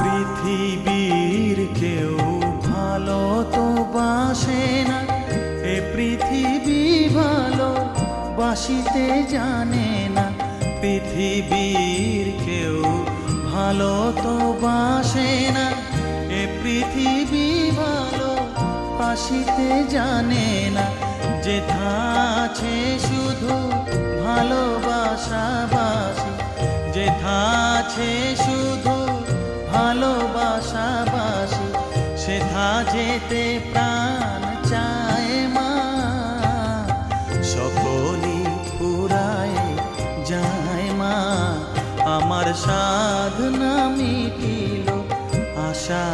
পৃথিবীর কেউ ভালো তো বাসে না, এ পৃথিবী ভালো বাসিতে জানে না। পৃথিবীর কেউ ভালো তো বাসে না, এ পৃথিবী ভালো বাসিতে জানে না। যেথা আছে শুধু ভালোবাসাবাসি, যেথা আছে শুধু ভালোবাসাবাসি, সেথা যেতে প্রাণ চায় মা। সকলই পুরায় যায় মা, আমার সাধনা মিটিল, আশা